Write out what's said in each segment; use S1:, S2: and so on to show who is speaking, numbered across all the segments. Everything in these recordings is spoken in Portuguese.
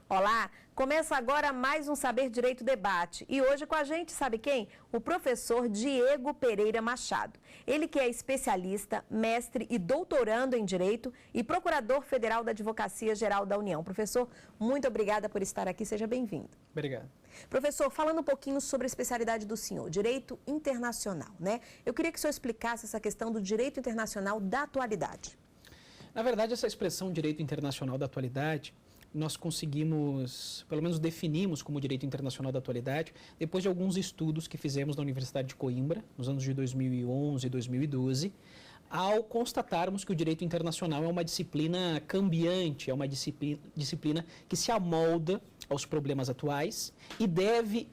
S1: Olá, começa agora mais um Saber Direito Debate e hoje com a gente, sabe quem? O professor Diego Pereira Machado. Ele que é especialista, mestre e doutorando em Direito e procurador federal da Advocacia Geral da União. Professor, muito obrigada por estar aqui, seja bem-vindo.
S2: Obrigado.
S1: Professor, falando um pouquinho sobre a especialidade do senhor, Direito Internacional, né? Eu queria que o senhor explicasse essa questão do Direito Internacional da atualidade.
S2: Na verdade, essa expressão Direito Internacional da atualidade, nós conseguimos, pelo menos definimos como Direito Internacional da atualidade, depois de alguns estudos que fizemos na Universidade de Coimbra, nos anos de 2011 e 2012, ao constatarmos que o Direito Internacional é uma disciplina cambiante, é uma disciplina que se amolda aos problemas atuais e deve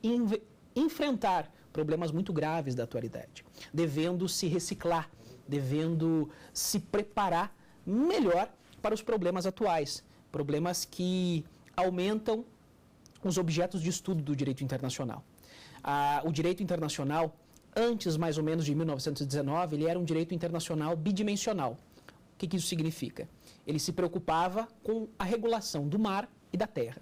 S2: enfrentar problemas muito graves da atualidade, devendo se reciclar, devendo se preparar melhor para os problemas atuais, problemas que aumentam os objetos de estudo do direito internacional. O direito internacional, antes mais ou menos de 1919, ele era um direito internacional bidimensional. O que isso significa? Ele se preocupava com a regulação do mar e da terra.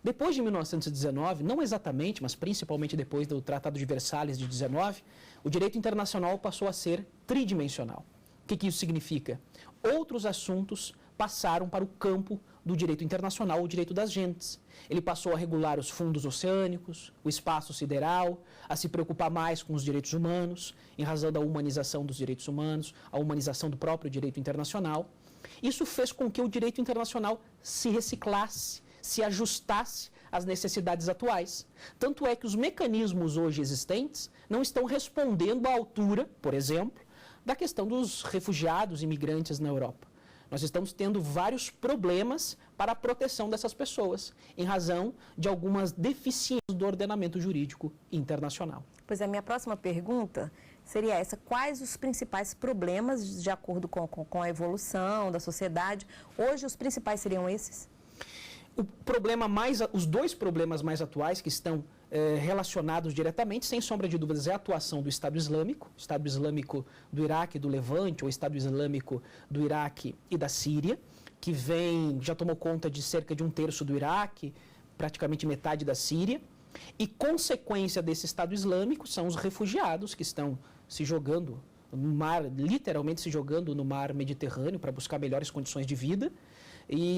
S2: Depois de 1919, não exatamente, mas principalmente depois do Tratado de Versalhes de 19, o direito internacional passou a ser tridimensional. O que isso significa? Outros assuntos passaram para o campo do direito internacional, o direito das gentes. Ele passou a regular os fundos oceânicos, o espaço sideral, a se preocupar mais com os direitos humanos, em razão da humanização dos direitos humanos, a humanização do próprio direito internacional. Isso fez com que o direito internacional se reciclasse, se ajustasse às necessidades atuais. Tanto é que os mecanismos hoje existentes não estão respondendo à altura, por exemplo, da questão dos refugiados e imigrantes na Europa. Nós estamos tendo vários problemas para a proteção dessas pessoas, em razão de algumas deficiências do ordenamento jurídico internacional.
S1: Pois a minha próxima pergunta seria essa: quais os principais problemas, de acordo com a evolução da sociedade? Hoje os principais seriam esses?
S2: Os dois problemas mais atuais que estão relacionados diretamente, sem sombra de dúvidas, é a atuação do Estado Islâmico do Iraque e do Levante, ou Estado Islâmico do Iraque e da Síria, que já tomou conta de cerca de 1/3 do Iraque, praticamente metade da Síria, e consequência desse Estado Islâmico são os refugiados que estão se jogando no mar, literalmente se jogando no mar Mediterrâneo para buscar melhores condições de vida.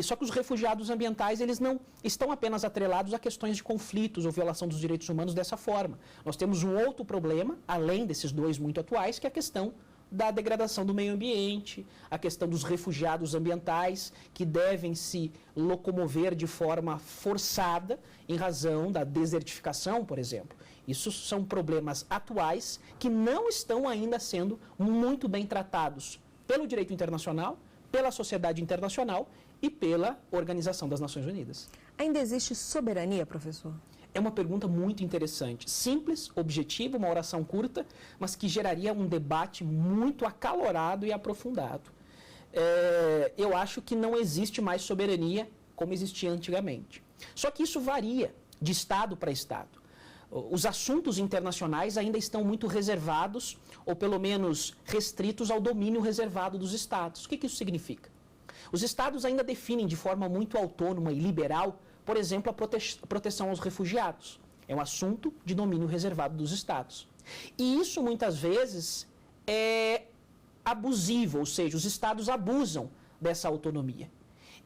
S2: Só que os refugiados ambientais, eles não estão apenas atrelados a questões de conflitos ou violação dos direitos humanos dessa forma. Nós temos um outro problema, além desses dois muito atuais, que é a questão da degradação do meio ambiente, a questão dos refugiados ambientais, que devem se locomover de forma forçada em razão da desertificação, por exemplo. Isso são problemas atuais que não estão ainda sendo muito bem tratados pelo direito internacional, pela sociedade internacional e pela Organização das Nações Unidas.
S1: Ainda existe soberania, professor?
S2: É uma pergunta muito interessante, simples, objetiva, uma oração curta, mas que geraria um debate muito acalorado e aprofundado. Eu acho que não existe mais soberania como existia antigamente. Só que isso varia de Estado para Estado. Os assuntos internacionais ainda estão muito reservados, ou pelo menos restritos ao domínio reservado dos Estados. O que isso significa? Os Estados ainda definem de forma muito autônoma e liberal, por exemplo, a proteção aos refugiados. É um assunto de domínio reservado dos Estados. E isso, muitas vezes, é abusivo, ou seja, os Estados abusam dessa autonomia.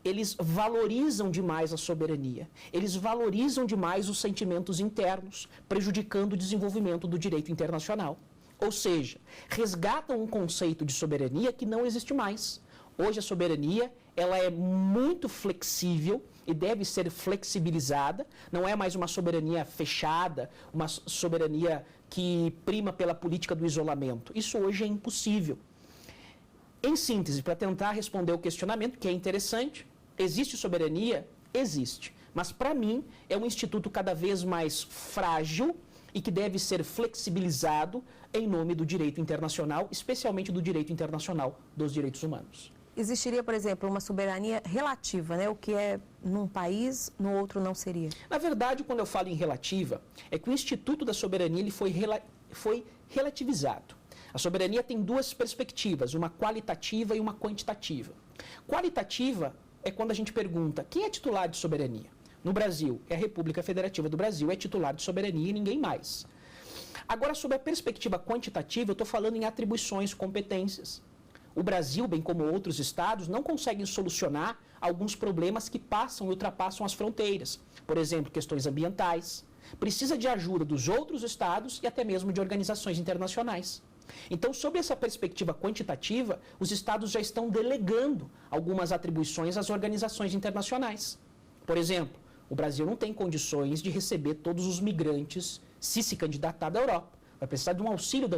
S2: Eles valorizam demais a soberania, eles valorizam demais os sentimentos internos, prejudicando o desenvolvimento do direito internacional. Ou seja, resgatam um conceito de soberania que não existe mais. Hoje a soberania, ela é muito flexível e deve ser flexibilizada, não é mais uma soberania fechada, uma soberania que prima pela política do isolamento. Isso hoje é impossível. Em síntese, para tentar responder o questionamento, que é interessante, existe soberania? Existe. Mas, para mim, é um instituto cada vez mais frágil e que deve ser flexibilizado em nome do direito internacional, especialmente do direito internacional dos direitos humanos.
S1: Existiria, por exemplo, uma soberania relativa, né? O que é num país, no outro não seria?
S2: Na verdade, quando eu falo em relativa, é que o Instituto da Soberania ele foi relativizado. A soberania tem duas perspectivas, uma qualitativa e uma quantitativa. Qualitativa é quando a gente pergunta quem é titular de soberania. no Brasil é a República Federativa do Brasil, é titular de soberania e ninguém mais. Agora, sob a perspectiva quantitativa, eu estou falando em atribuições, competências. O Brasil, bem como outros estados, não conseguem solucionar alguns problemas que passam e ultrapassam as fronteiras. Por exemplo, questões ambientais. Precisa de ajuda dos outros estados e até mesmo de organizações internacionais. Então, sob essa perspectiva quantitativa, os estados já estão delegando algumas atribuições às organizações internacionais. Por exemplo, o Brasil não tem condições de receber todos os migrantes se candidatar da Europa. Vai precisar de um auxílio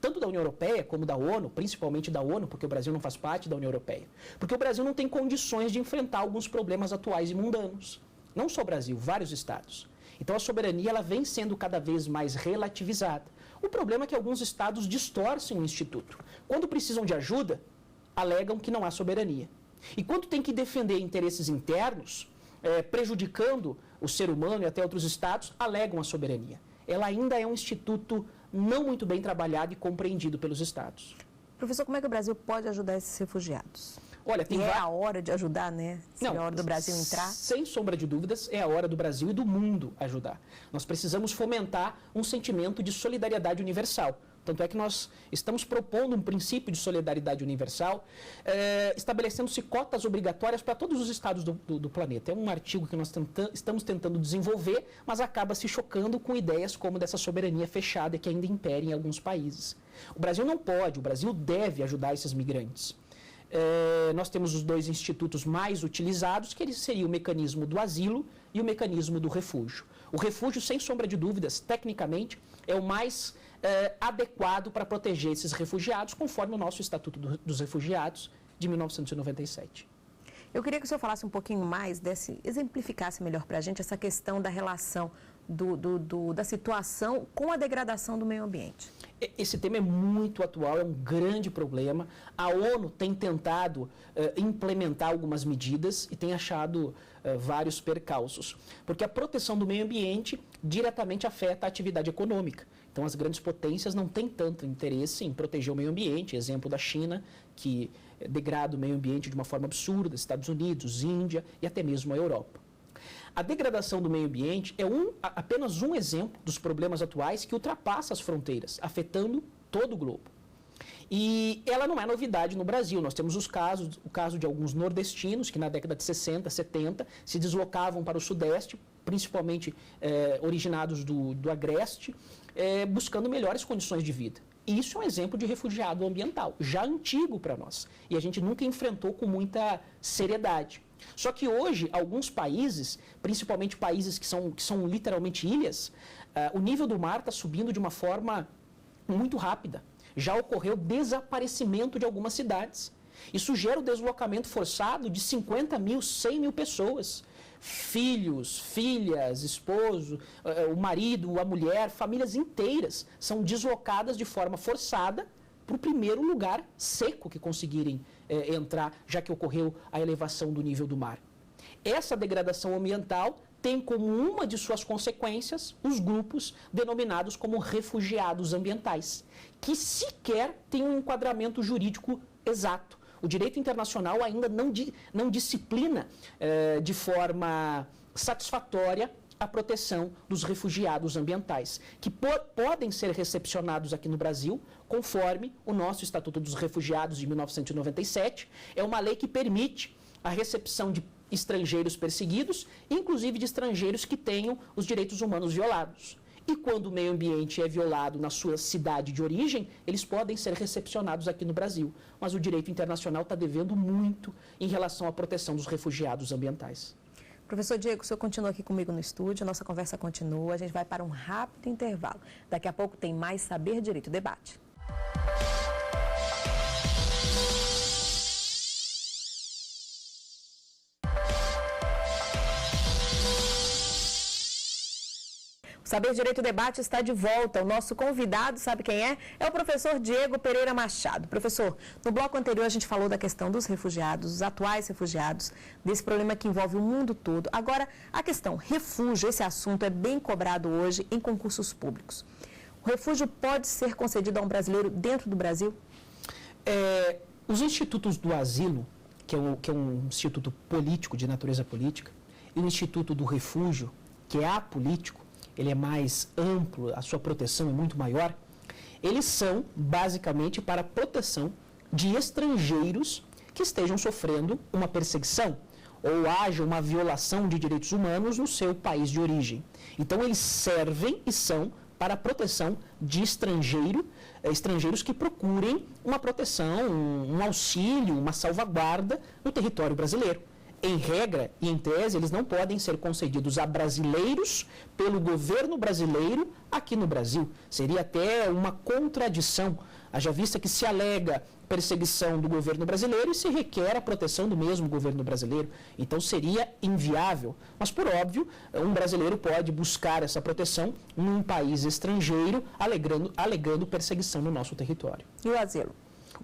S2: tanto da União Europeia como da ONU, principalmente da ONU, porque o Brasil não faz parte da União Europeia. Porque o Brasil não tem condições de enfrentar alguns problemas atuais e mundanos. Não só o Brasil, vários estados. Então a soberania ela vem sendo cada vez mais relativizada. O problema é que alguns estados distorcem o Instituto. Quando precisam de ajuda, alegam que não há soberania. E quando tem que defender interesses internos, prejudicando o ser humano e até outros estados, alegam a soberania. Ela ainda é um instituto não muito bem trabalhado e compreendido pelos estados.
S1: Professor, como é que o Brasil pode ajudar esses refugiados?
S2: Olha,
S1: é a hora de ajudar, né? É a hora do Brasil entrar?
S2: Sem sombra de dúvidas, é a hora do Brasil e do mundo ajudar. Nós precisamos fomentar um sentimento de solidariedade universal. Tanto é que nós estamos propondo um princípio de solidariedade universal, estabelecendo-se cotas obrigatórias para todos os estados do planeta. É um artigo que nós estamos tentando desenvolver, mas acaba se chocando com ideias como dessa soberania fechada que ainda impera em alguns países. O Brasil não pode, o Brasil deve ajudar esses migrantes. Nós temos os dois institutos mais utilizados, que seria o mecanismo do asilo e o mecanismo do refúgio. O refúgio, sem sombra de dúvidas, tecnicamente, é o mais adequado para proteger esses refugiados, conforme o nosso Estatuto dos Refugiados de 1997.
S1: Eu queria que o senhor falasse um pouquinho mais, exemplificasse melhor para a gente essa questão da relação da situação com a degradação do meio ambiente.
S2: Esse tema é muito atual, é um grande problema. A ONU tem tentado implementar algumas medidas e tem achado vários percalços, porque a proteção do meio ambiente diretamente afeta a atividade econômica. Então, as grandes potências não têm tanto interesse em proteger o meio ambiente, exemplo da China, que degrada o meio ambiente de uma forma absurda, Estados Unidos, Índia e até mesmo a Europa. A degradação do meio ambiente é apenas um exemplo dos problemas atuais que ultrapassa as fronteiras, afetando todo o globo. E ela não é novidade no Brasil. Nós temos o caso de alguns nordestinos que na década de 60, 70 se deslocavam para o Sudeste, principalmente originados do Agreste, buscando melhores condições de vida. E isso é um exemplo de refugiado ambiental, já antigo para nós. E a gente nunca enfrentou com muita seriedade. Só que hoje, alguns países, principalmente países que são literalmente ilhas, o nível do mar está subindo de uma forma muito rápida. Já ocorreu desaparecimento de algumas cidades. Isso gera o deslocamento forçado de 50 mil, 100 mil pessoas. Filhos, filhas, esposo, o marido, a mulher, famílias inteiras são deslocadas de forma forçada para o primeiro lugar seco que conseguirem entrar, já que ocorreu a elevação do nível do mar. Essa degradação ambiental tem como uma de suas consequências os grupos denominados como refugiados ambientais, que sequer têm um enquadramento jurídico exato. O direito internacional ainda não disciplina de forma satisfatória a proteção dos refugiados ambientais, que podem ser recepcionados aqui no Brasil, conforme o nosso Estatuto dos Refugiados de 1997. É uma lei que permite a recepção de estrangeiros perseguidos, inclusive de estrangeiros que tenham os direitos humanos violados. E quando o meio ambiente é violado na sua cidade de origem, eles podem ser recepcionados aqui no Brasil. Mas o direito internacional está devendo muito em relação à proteção dos refugiados ambientais.
S1: Professor Diego, o senhor continua aqui comigo no estúdio, a nossa conversa continua, a gente vai para um rápido intervalo. Daqui a pouco tem mais Saber Direito Debate. O Saber Direito Debate está de volta. O nosso convidado, sabe quem é? É o professor Diego Pereira Machado. Professor, no bloco anterior a gente falou da questão dos refugiados, os atuais refugiados, desse problema que envolve o mundo todo. Agora, a questão refúgio, esse assunto é bem cobrado hoje em concursos públicos. O refúgio pode ser concedido a um brasileiro dentro do Brasil?
S2: Os institutos do asilo, que é um instituto político, de natureza política, e o Instituto do Refúgio, que é apolítico, ele é mais amplo, a sua proteção é muito maior, eles são basicamente para a proteção de estrangeiros que estejam sofrendo uma perseguição ou haja uma violação de direitos humanos no seu país de origem. Então, eles servem e são para a proteção de estrangeiros que procurem uma proteção, um auxílio, uma salvaguarda no território brasileiro. Em regra e em tese, eles não podem ser concedidos a brasileiros pelo governo brasileiro aqui no Brasil. Seria até uma contradição, haja vista que se alega perseguição do governo brasileiro e se requer a proteção do mesmo governo brasileiro. Então seria inviável. Mas, por óbvio, um brasileiro pode buscar essa proteção num país estrangeiro, alegando perseguição no nosso território.
S1: E o asilo?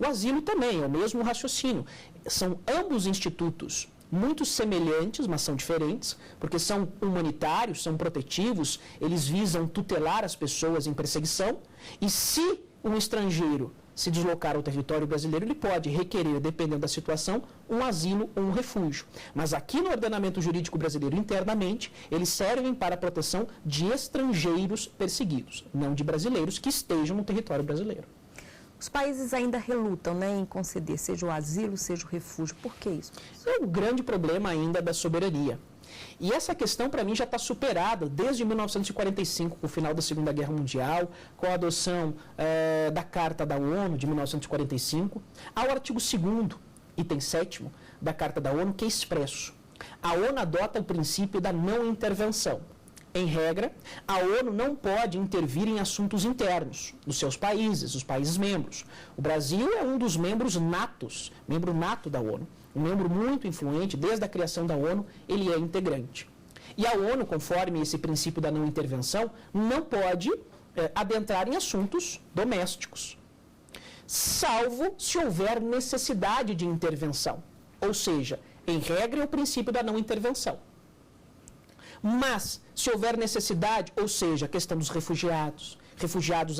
S2: O asilo também é o mesmo raciocínio. São ambos institutos muito semelhantes, mas são diferentes, porque são humanitários, são protetivos, eles visam tutelar as pessoas em perseguição, e se um estrangeiro se deslocar ao território brasileiro, ele pode requerer, dependendo da situação, um asilo ou um refúgio. Mas aqui no ordenamento jurídico brasileiro, internamente, eles servem para a proteção de estrangeiros perseguidos, não de brasileiros que estejam no território brasileiro.
S1: Os países ainda relutam, né, em conceder, seja o asilo, seja o refúgio. Por que isso?
S2: É um grande problema ainda da soberania. E essa questão, para mim, já está superada desde 1945, com o final da Segunda Guerra Mundial, com a adoção da Carta da ONU de 1945, ao artigo 2º, item 7º, da Carta da ONU, que é expresso. A ONU adota o princípio da não intervenção. Em regra, a ONU não pode intervir em assuntos internos dos seus países, os países membros. O Brasil é um dos membros natos, membro nato da ONU. Um membro muito influente, desde a criação da ONU, ele é integrante. E a ONU, conforme esse princípio da não intervenção, não pode adentrar em assuntos domésticos, salvo se houver necessidade de intervenção. Ou seja, em regra, é o princípio da não intervenção. Mas, se houver necessidade, ou seja, a questão dos refugiados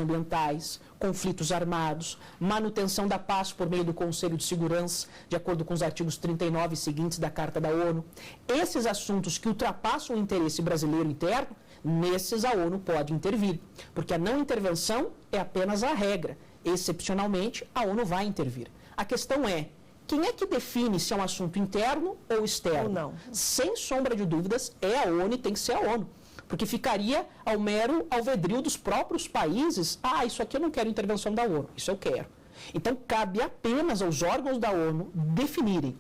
S2: ambientais, conflitos armados, manutenção da paz por meio do Conselho de Segurança, de acordo com os artigos 39 e seguintes da Carta da ONU, esses assuntos que ultrapassam o interesse brasileiro interno, nesses a ONU pode intervir, porque a não intervenção é apenas a regra. Excepcionalmente, a ONU vai intervir. A questão é, quem é que define se é um assunto interno ou externo?
S1: Ou não.
S2: Sem sombra de dúvidas, é a ONU e tem que ser a ONU. Porque ficaria ao mero alvedrio dos próprios países. Ah, isso aqui eu não quero intervenção da ONU, isso eu quero. Então, cabe apenas aos órgãos da ONU definirem,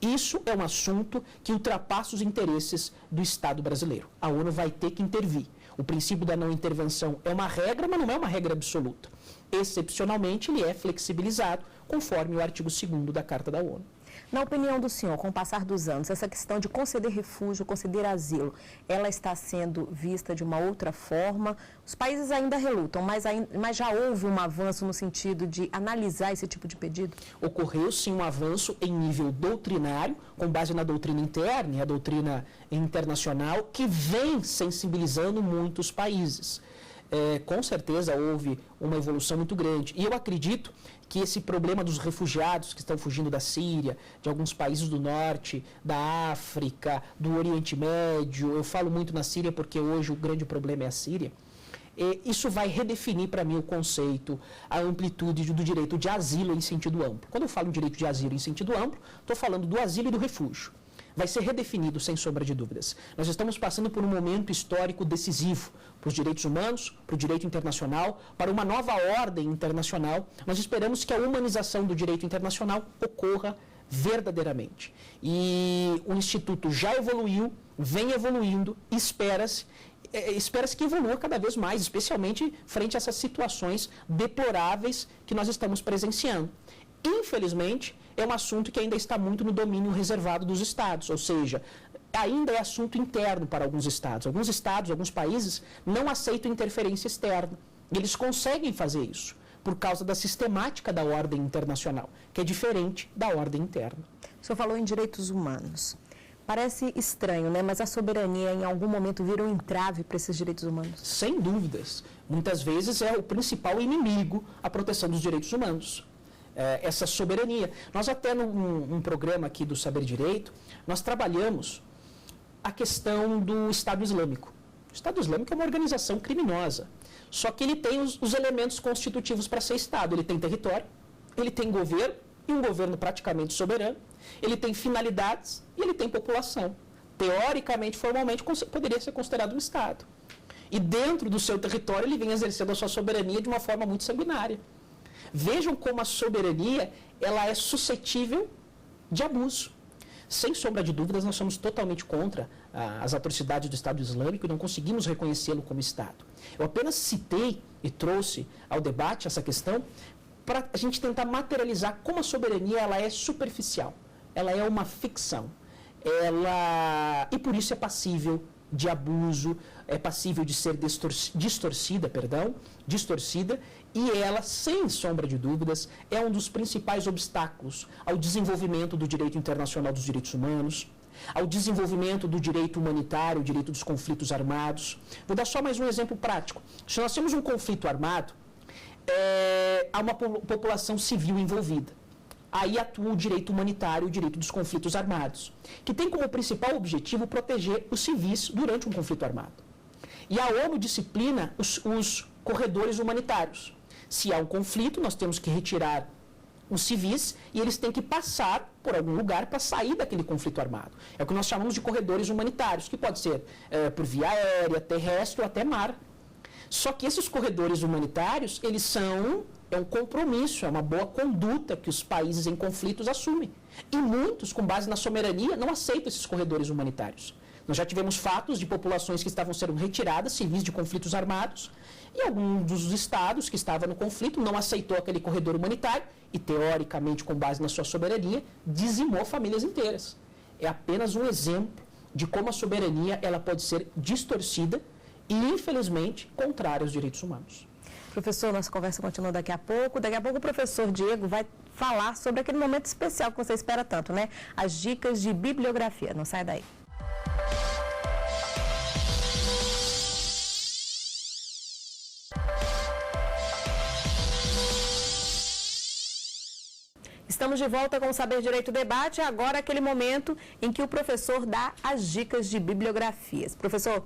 S2: isso é um assunto que ultrapassa os interesses do Estado brasileiro. A ONU vai ter que intervir. O princípio da não intervenção é uma regra, mas não é uma regra absoluta. Excepcionalmente, ele é flexibilizado conforme o artigo 2º da Carta da ONU.
S1: Na opinião do senhor, com o passar dos anos, essa questão de conceder refúgio, conceder asilo, ela está sendo vista de uma outra forma? Os países ainda relutam, mas já houve um avanço no sentido de analisar esse tipo de pedido?
S2: Ocorreu sim um avanço em nível doutrinário, com base na doutrina interna e a doutrina internacional, que vem sensibilizando muitos países. Com certeza houve uma evolução muito grande. E eu acredito que esse problema dos refugiados que estão fugindo da Síria, de alguns países do norte, da África, do Oriente Médio, eu falo muito na Síria porque hoje o grande problema é a Síria, isso vai redefinir para mim o conceito, a amplitude do direito de asilo em sentido amplo. Quando eu falo em direito de asilo em sentido amplo, estou falando do asilo e do refúgio. Vai ser redefinido, sem sombra de dúvidas. Nós estamos passando por um momento histórico decisivo para os direitos humanos, para o direito internacional, para uma nova ordem internacional. Nós esperamos que a humanização do direito internacional ocorra verdadeiramente. E o Instituto já evoluiu, vem evoluindo, espera-se que evolua cada vez mais, especialmente frente a essas situações deploráveis que nós estamos presenciando. Infelizmente, é um assunto que ainda está muito no domínio reservado dos estados, ou seja, ainda é assunto interno para alguns estados. Alguns estados, alguns países não aceitam interferência externa. E eles conseguem fazer isso por causa da sistemática da ordem internacional, que é diferente da ordem interna.
S1: O senhor falou em direitos humanos. Parece estranho, né? Mas a soberania em algum momento vira um entrave para esses direitos humanos?
S2: Sem dúvidas. Muitas vezes é o principal inimigo a proteção dos direitos humanos. Essa soberania. Nós até num programa aqui do Saber Direito, nós trabalhamos a questão do Estado Islâmico. O Estado Islâmico é uma organização criminosa, só que ele tem os elementos constitutivos para ser Estado. Ele tem território, ele tem governo, e um governo praticamente soberano, ele tem finalidades e ele tem população. Teoricamente, formalmente, poderia ser considerado um Estado. E dentro do seu território ele vem exercendo a sua soberania de uma forma muito sanguinária. Vejam como a soberania ela é suscetível de abuso. Sem sombra de dúvidas, nós somos totalmente contra as atrocidades do Estado Islâmico e não conseguimos reconhecê-lo como Estado. Eu apenas citei e trouxe ao debate essa questão para a gente tentar materializar como a soberania ela é superficial, ela é uma ficção, e por isso é passível de abuso, é passível de ser distorcida, e ela, sem sombra de dúvidas, é um dos principais obstáculos ao desenvolvimento do direito internacional dos direitos humanos, ao desenvolvimento do direito humanitário, o direito dos conflitos armados. Vou dar só mais um exemplo prático. Se nós temos um conflito armado, há uma população civil envolvida. Aí atua o direito humanitário, o direito dos conflitos armados, que tem como principal objetivo proteger os civis durante um conflito armado. E a ONU disciplina os corredores humanitários. Se há um conflito, nós temos que retirar os civis e eles têm que passar por algum lugar para sair daquele conflito armado. É o que nós chamamos de corredores humanitários, que pode ser por via aérea, terrestre ou até mar. Só que esses corredores humanitários, eles são um compromisso, é uma boa conduta que os países em conflitos assumem. E muitos, com base na soberania, não aceitam esses corredores humanitários. Nós já tivemos fatos de populações que estavam sendo retiradas, civis de conflitos armados, e algum dos estados que estava no conflito não aceitou aquele corredor humanitário e, teoricamente, com base na sua soberania, dizimou famílias inteiras. É apenas um exemplo de como a soberania ela pode ser distorcida e, infelizmente, contrária aos direitos humanos.
S1: Professor, nossa conversa continua daqui a pouco. Daqui a pouco o professor Diego vai falar sobre aquele momento especial que você espera tanto, né? As dicas de bibliografia. Não sai daí. Estamos de volta com o Saber Direito Debate. Agora aquele momento em que o professor dá as dicas de bibliografias. Professor,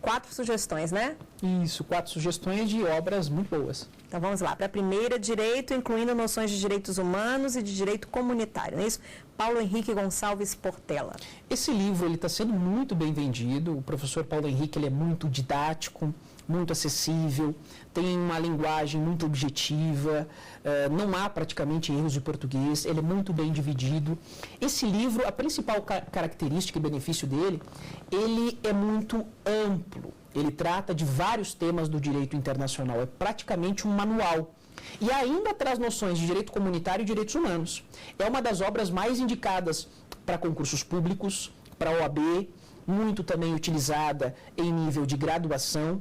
S1: 4 sugestões, né?
S2: Isso, 4 sugestões de obras muito boas.
S1: Então vamos lá. Para a primeira, direito, incluindo noções de direitos humanos e de direito comunitário, não é isso? Paulo Henrique Gonçalves Portela.
S2: Esse livro está sendo muito bem vendido. O professor Paulo Henrique ele é muito didático, muito acessível, tem uma linguagem muito objetiva, não há praticamente erros de português, ele é muito bem dividido. Esse livro, a principal característica e benefício dele, ele é muito amplo. Ele trata de vários temas do direito internacional, é praticamente um manual. E ainda traz noções de direito comunitário e direitos humanos. É uma das obras mais indicadas para concursos públicos, para a OAB, muito também utilizada em nível de graduação.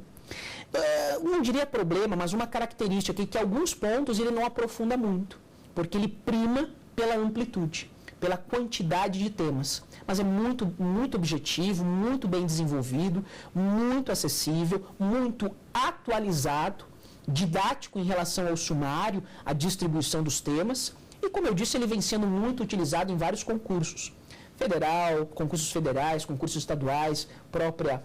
S2: Não diria problema, mas uma característica que alguns pontos ele não aprofunda muito, porque ele prima pela amplitude, pela quantidade de temas. Mas é muito, muito objetivo, muito bem desenvolvido, muito acessível, muito atualizado, didático em relação ao sumário, à distribuição dos temas. E, como eu disse, ele vem sendo muito utilizado em vários concursos. Federal, concursos federais, concursos estaduais, própria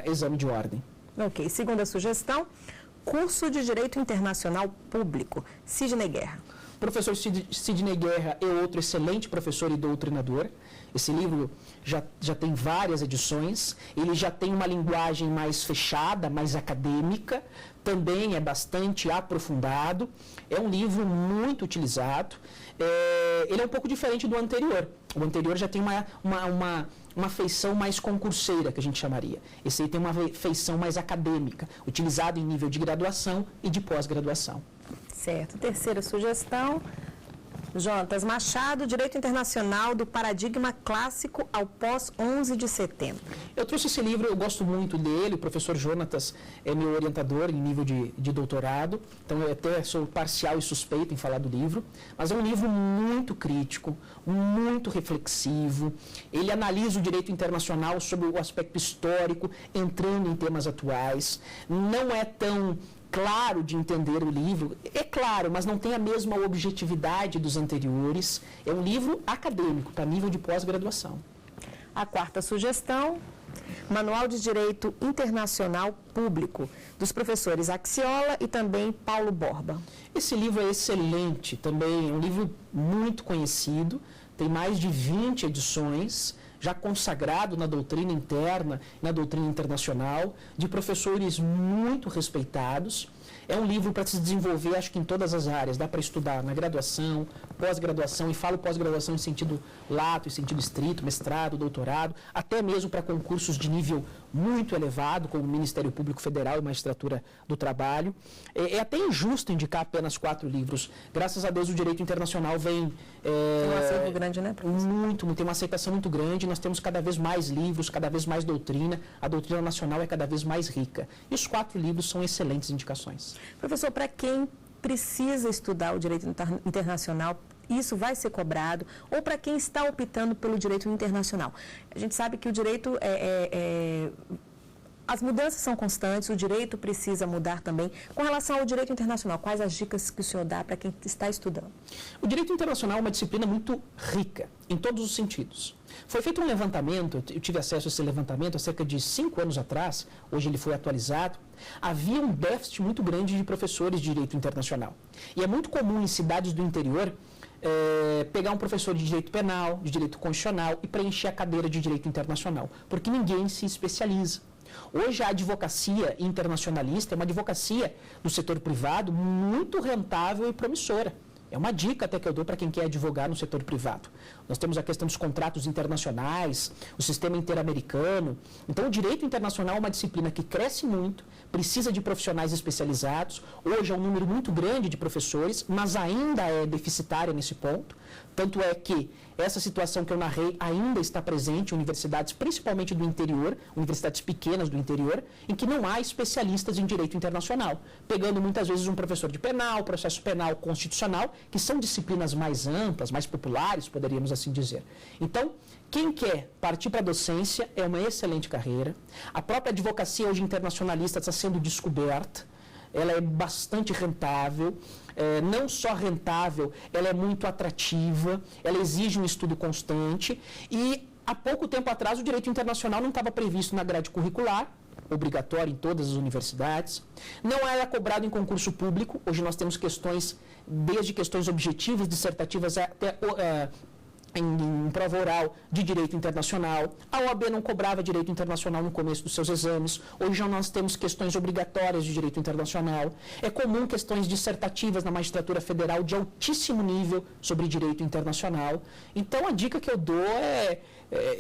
S2: exame de ordem.
S1: Ok. Segunda sugestão, curso de Direito Internacional Público, Sidney Guerra.
S2: Professor Sidney Guerra é outro excelente professor e doutrinador. Esse livro já tem várias edições, ele já tem uma linguagem mais fechada, mais acadêmica, também é bastante aprofundado, é um livro muito utilizado, ele é um pouco diferente do anterior. O anterior já tem uma feição mais concurseira, que a gente chamaria. Esse aí tem uma feição mais acadêmica, utilizado em nível de graduação e de pós-graduação.
S1: Certo. Terceira sugestão, Jonatas Machado, Direito Internacional do Paradigma Clássico ao pós-11 de setembro.
S2: Eu trouxe esse livro, eu gosto muito dele, o professor Jonatas é meu orientador em nível de doutorado, então eu até sou parcial e suspeito em falar do livro, mas é um livro muito crítico, muito reflexivo, ele analisa o direito internacional sobre o aspecto histórico, entrando em temas atuais, não é tão claro de entender o livro, é claro, mas não tem a mesma objetividade dos anteriores. É um livro acadêmico, para nível de pós-graduação.
S1: A quarta sugestão, Manual de Direito Internacional Público, dos professores Axiola e também Paulo Borba.
S2: Esse livro é excelente, também é um livro muito conhecido, tem mais de 20 edições, já consagrado na doutrina interna, na doutrina internacional, de professores muito respeitados. É um livro para se desenvolver, acho que em todas as áreas. Dá para estudar na graduação, pós-graduação, e falo pós-graduação em sentido lato, em sentido estrito, mestrado, doutorado, até mesmo para concursos de nível muito elevado, como o Ministério Público Federal e Magistratura do Trabalho. É até injusto indicar apenas 4 livros. Graças a Deus o direito internacional vem...
S1: Tem um acervo grande, né, professor?
S2: Tem uma aceitação muito grande. Nós temos cada vez mais livros, cada vez mais doutrina. A doutrina nacional é cada vez mais rica. E os 4 livros são excelentes indicações.
S1: Professor, para quem precisa estudar o direito internacional, isso vai ser cobrado? Ou para quem está optando pelo direito internacional? A gente sabe que o direito as mudanças são constantes, o direito precisa mudar também. Com relação ao direito internacional, quais as dicas que o senhor dá para quem está estudando?
S2: O direito internacional é uma disciplina muito rica, em todos os sentidos. Foi feito um levantamento, eu tive acesso a esse levantamento há cerca de 5 anos atrás, hoje ele foi atualizado. Havia um déficit muito grande de professores de direito internacional. E é muito comum em cidades do interior pegar um professor de direito penal, de direito constitucional e preencher a cadeira de direito internacional, porque ninguém se especializa. Hoje a advocacia internacionalista é uma advocacia do setor privado muito rentável e promissora. É uma dica até que eu dou para quem quer advogar no setor privado. Nós temos a questão dos contratos internacionais, o sistema interamericano. Então, o direito internacional é uma disciplina que cresce muito, precisa de profissionais especializados. Hoje é um número muito grande de professores, mas ainda é deficitária nesse ponto. Tanto é que essa situação que eu narrei ainda está presente em universidades, principalmente do interior, universidades pequenas do interior, em que não há especialistas em direito internacional, pegando muitas vezes um professor de penal, processo penal constitucional, que são disciplinas mais amplas, mais populares, poderíamos assim dizer. Então, quem quer partir para a docência é uma excelente carreira. A própria advocacia hoje internacionalista está sendo descoberta. Ela é bastante rentável, não só rentável, ela é muito atrativa, ela exige um estudo constante e há pouco tempo atrás o direito internacional não estava previsto na grade curricular, obrigatório em todas as universidades, não era cobrado em concurso público. Hoje nós temos questões, desde questões objetivas, dissertativas, até em prova oral de direito internacional. A OAB não cobrava direito internacional no começo dos seus exames. Hoje já nós temos questões obrigatórias de direito internacional. É comum questões dissertativas na magistratura federal de altíssimo nível sobre direito internacional. Então a dica que eu dou é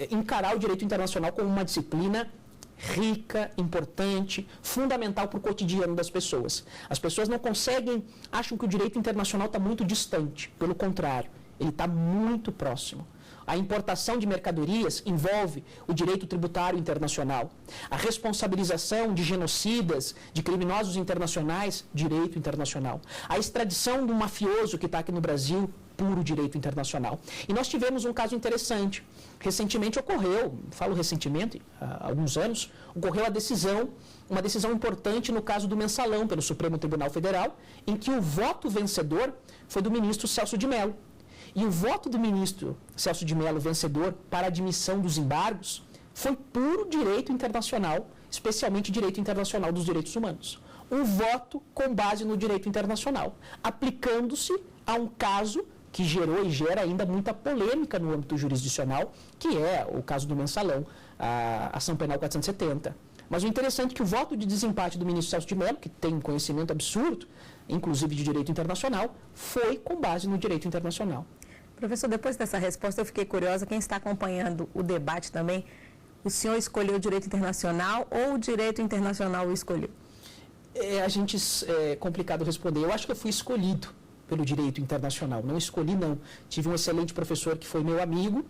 S2: encarar o direito internacional como uma disciplina rica, importante, fundamental para o cotidiano das pessoas. As pessoas não conseguem, acham que o direito internacional está muito distante. Pelo contrário, ele está muito próximo. A importação de mercadorias envolve o direito tributário internacional. A responsabilização de genocidas, de criminosos internacionais, direito internacional. A extradição de um mafioso que está aqui no Brasil, puro direito internacional. E nós tivemos um caso interessante. Recentemente ocorreu, falo recentemente, há alguns anos, ocorreu uma decisão importante no caso do Mensalão pelo Supremo Tribunal Federal, em que o voto vencedor foi do ministro Celso de Mello. E o voto do ministro Celso de Mello, vencedor para a admissão dos embargos, foi puro direito internacional, especialmente direito internacional dos direitos humanos. Um voto com base no direito internacional, aplicando-se a um caso que gerou e gera ainda muita polêmica no âmbito jurisdicional, que é o caso do Mensalão, a ação penal 470. Mas o interessante é que o voto de desempate do ministro Celso de Mello, que tem um conhecimento absurdo, inclusive de direito internacional, foi com base no direito internacional.
S1: Professor, depois dessa resposta eu fiquei curiosa, quem está acompanhando o debate também, o senhor escolheu o direito internacional ou o direito internacional o escolheu?
S2: É complicado responder. Eu acho que eu fui escolhido pelo direito internacional, não escolhi não. Tive um excelente professor que foi meu amigo,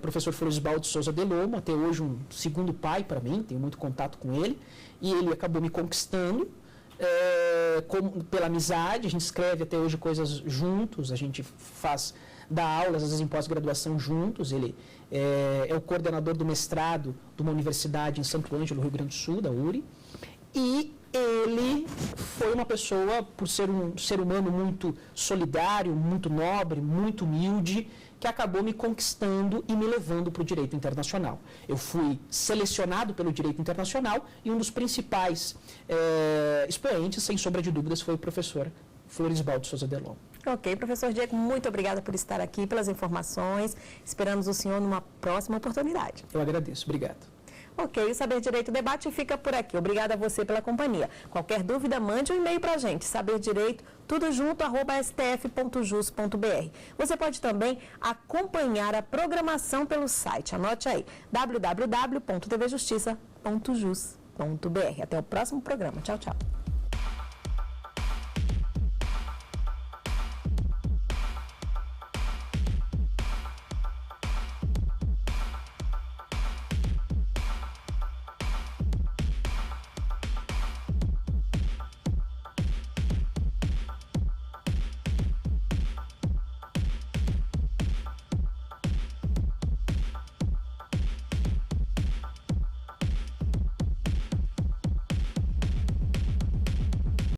S2: professor Florisbaldo de Souza Delomo, até hoje um segundo pai para mim, tenho muito contato com ele, e ele acabou me conquistando, pela amizade. A gente escreve até hoje coisas juntos, a gente dá aulas, às vezes em pós-graduação juntos. Ele é o coordenador do mestrado de uma universidade em Santo Ângelo, Rio Grande do Sul, da URI, e ele foi uma pessoa, por ser um ser humano muito solidário, muito nobre, muito humilde, que acabou me conquistando e me levando para o direito internacional. Eu fui selecionado pelo direito internacional e um dos principais expoentes, sem sombra de dúvidas, foi o professor Florisbaldo Souza Delon.
S1: Ok, professor Diego, muito obrigada por estar aqui, pelas informações. Esperamos o senhor numa próxima oportunidade.
S2: Eu agradeço. Obrigado.
S1: Ok, o Saber Direito Debate fica por aqui. Obrigada a você pela companhia. Qualquer dúvida, mande um e-mail para a gente, saberdireito, tudo junto, @stf.jus.br. Você pode também acompanhar a programação pelo site. Anote aí, www.tvjustiça.jus.br. Até o próximo programa. Tchau, tchau.